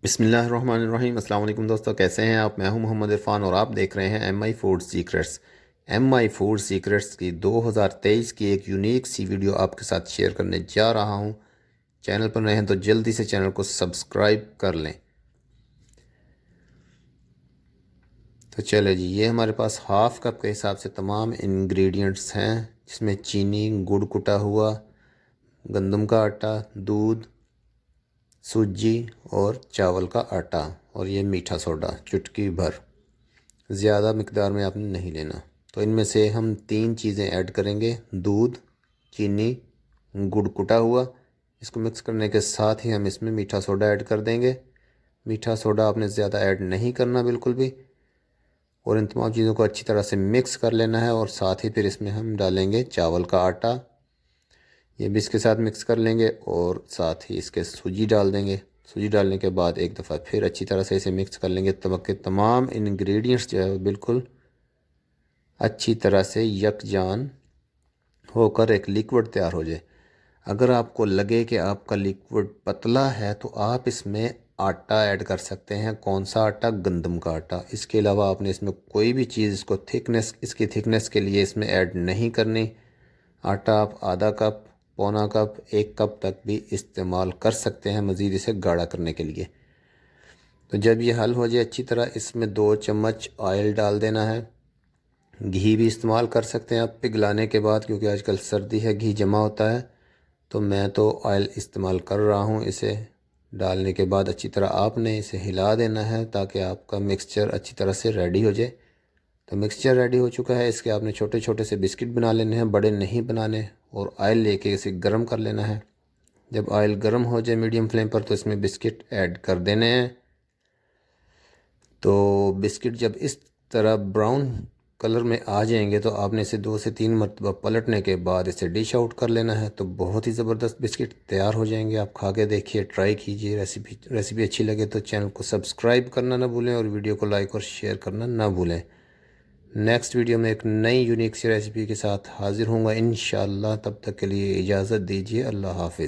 बिस्मिल्लाहिर्रहमानिर्रहीम। अस्सलाम वालेकुम दोस्तों, कैसे हैं आप? मैं हूं मोहम्मद इरफान और आप देख रहे हैं MI food secrets. MI food secrets की 2023 की एक यूनिक सी वीडियो आपके साथ शेयर करने जा रहा हूं। चैनल पर नए हैं तो जल्दी से चैनल को सब्सक्राइब कर लें। तो चले जी, ये हमारे पास हाफ कप के हिसाब से तमाम इंग्रेडिएंट्स हैं, जिसमें चीनी, गुड़ कुटा हुआ, गंदम का आटा, दूध, सूजी और चावल का आटा, और ये मीठा सोडा चुटकी भर। ज़्यादा मिकदार में आपने नहीं लेना। तो इनमें से हम तीन चीज़ें ऐड करेंगे: दूध, चीनी, गुड़ कुटा हुआ। इसको मिक्स करने के साथ ही हम इसमें मीठा सोडा ऐड कर देंगे। मीठा सोडा आपने ज़्यादा ऐड नहीं करना बिल्कुल भी। और इन तमाम चीज़ों को अच्छी तरह से मिक्स कर लेना है, और साथ ही फिर इसमें हम डालेंगे चावल का आटा। ये भी इसके साथ मिक्स कर लेंगे, और साथ ही इसके सूजी डाल देंगे। सूजी डालने के बाद एक दफ़ा फिर अच्छी तरह से इसे मिक्स कर लेंगे, तब के तमाम इंग्रेडिएंट्स जो है बिल्कुल अच्छी तरह से यकजान होकर एक लिक्विड तैयार हो जाए। अगर आपको लगे कि आपका लिक्विड पतला है तो आप इसमें आटा ऐड कर सकते हैं। कौन सा आटा? गंदम का आटा। इसके अलावा आपने इसमें कोई भी चीज़ इसकी थिकनेस के लिए इसमें ऐड नहीं करनी। आटा आप आधा कप, पौना कप, 1 कप तक भी इस्तेमाल कर सकते हैं मज़ीद इसे गाढ़ा करने के लिए। तो जब ये हल हो जाए अच्छी तरह, इसमें 2 चम्मच ऑयल डाल देना है। घी भी इस्तेमाल कर सकते हैं आप पिघलाने के बाद, क्योंकि आजकल सर्दी है, घी जमा होता है। तो मैं तो ऑयल इस्तेमाल कर रहा हूँ। इसे डालने के बाद अच्छी तरह आपने इसे हिला देना है, ताकि आपका मिक्सचर अच्छी तरह से रेडी हो जाए। तो मिक्सचर रेडी हो चुका है। इसके आपने छोटे छोटे से बिस्किट बना लेने हैं, बड़े नहीं बनाने। और ऑयल लेके इसे गर्म कर लेना है। जब ऑयल गर्म हो जाए मीडियम फ्लेम पर, तो इसमें बिस्किट ऐड कर देने हैं। तो बिस्किट जब इस तरह ब्राउन कलर में आ जाएंगे, तो आपने इसे 2 से 3 मरतबा पलटने के बाद इसे डिश आउट कर लेना है। तो बहुत ही ज़बरदस्त बिस्किट तैयार हो जाएंगे। आप खा के देखिए, ट्राई कीजिए। रेसिपी अच्छी लगे तो चैनल को सब्सक्राइब करना ना भूलें, और वीडियो को लाइक और शेयर करना ना भूलें। नेक्स्ट वीडियो में एक नई यूनिक सी रेसिपी के साथ हाजिर होऊंगा इंशाअल्लाह। तब तक के लिए इजाज़त दीजिए। अल्लाह हाफिज़।